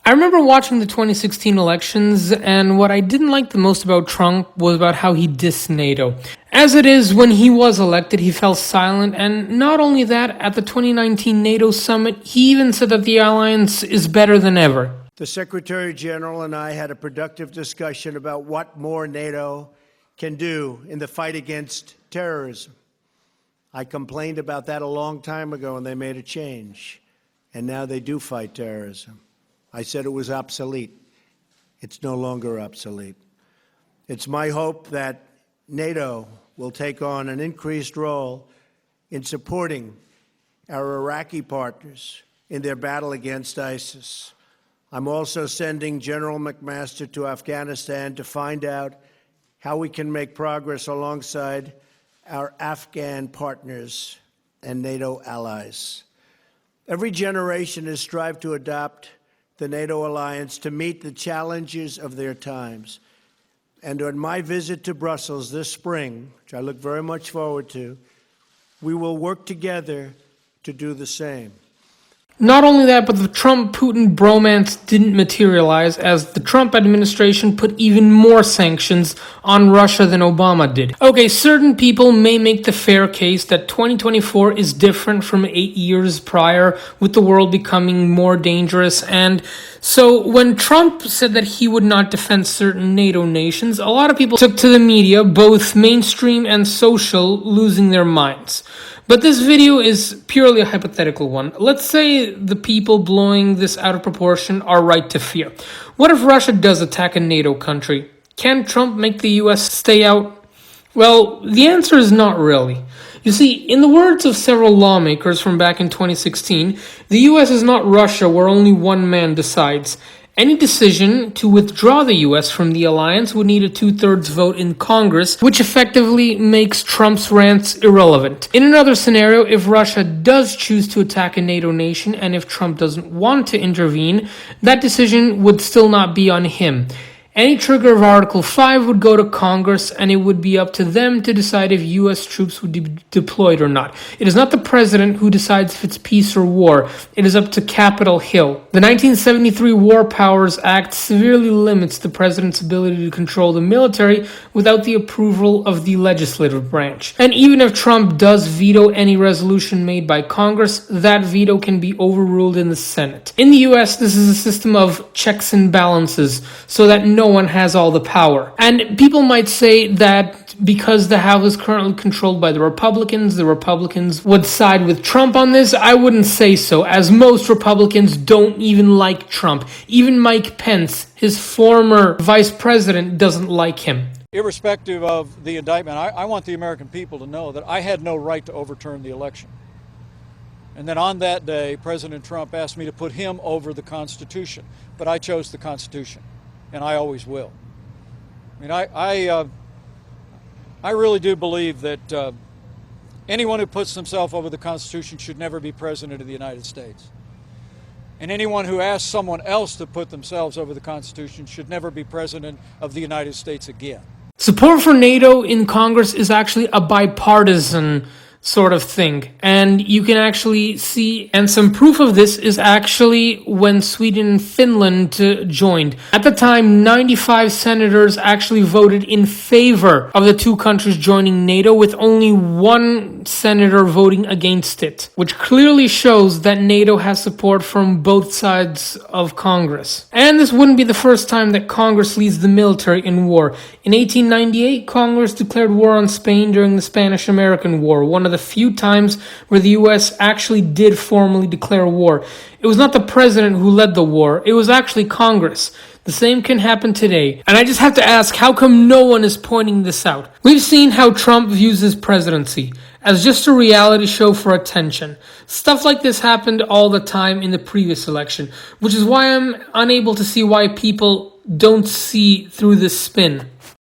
I remember watching the 2016 elections, and what I didn't like the most about Trump was about how he dissed NATO. As it is, when he was elected, he fell silent, and not only that, at the 2019 NATO summit, he even said that the alliance is better than ever. The Secretary General and I had a productive discussion about what more NATO can do in the fight against terrorism. I complained about that a long time ago, and they made a change, and now they do fight terrorism. I said it was obsolete. It's no longer obsolete. It's my hope that NATO will take on an increased role in supporting our Iraqi partners in their battle against ISIS. I'm also sending General McMaster to Afghanistan to find out how we can make progress alongside our Afghan partners and NATO allies. Every generation has strived to adopt the NATO alliance to meet the challenges of their times. And on my visit to Brussels this spring, which I look very much forward to, we will work together to do the same. Not only that, but the Trump-Putin bromance didn't materialize, as the Trump administration put even more sanctions on Russia than Obama did. Okay, certain people may make the fair case that 2024 is different from 8 years prior, with the world becoming more dangerous, and so when Trump said that he would not defend certain NATO nations, a lot of people took to the media, both mainstream and social, losing their minds. But this video is purely a hypothetical one. Let's say the people blowing this out of proportion are right to fear. What if Russia does attack a NATO country? Can Trump make the US stay out? Well, the answer is not really. You see, in the words of several lawmakers from back in 2016, the US is not Russia where only one man decides. Any decision to withdraw the US from the alliance would need a 2/3 vote in Congress, which effectively makes Trump's rants irrelevant. In another scenario, if Russia does choose to attack a NATO nation and if Trump doesn't want to intervene, that decision would still not be on him. Any trigger of Article 5 would go to Congress, and it would be up to them to decide if U.S. troops would be deployed or not. It is not the president who decides if it's peace or war. It is up to Capitol Hill. The 1973 War Powers Act severely limits the president's ability to control the military without the approval of the legislative branch. And even if Trump does veto any resolution made by Congress, that veto can be overruled in the Senate. In the U.S., this is a system of checks and balances, so that no one has all the power. And people might say that because the House is currently controlled by the Republicans would side with Trump on this. I wouldn't say so, as most Republicans don't even like Trump. Even Mike Pence, his former vice president, doesn't like him. Irrespective of the indictment, I want the American people to know that I had no right to overturn the election. And then on that day, President Trump asked me to put him over the Constitution. But I chose the Constitution, and I always will. I mean, I really do believe that anyone who puts himself over the Constitution should never be President of the United States. And anyone who asks someone else to put themselves over the Constitution should never be President of the United States again. Support for NATO in Congress is actually a bipartisan sort of thing, and you can actually see, and some proof of this is actually when Sweden and Finland joined. At the time, 95 senators actually voted in favor of the two countries joining NATO, with only one senator voting against it, which clearly shows that NATO has support from both sides of Congress. And this wouldn't be the first time that Congress leads the military in war. In 1898, Congress declared war on Spain during the Spanish-American War, one of the few times where the US actually did formally declare war. It was not the president who led the war, it was actually Congress. The same can happen today. And I just have to ask, how come no one is pointing this out? We've seen how Trump views his presidency as just a reality show for attention. Stuff like this happened all the time in the previous election, which is why I'm unable to see why people don't see through this spin.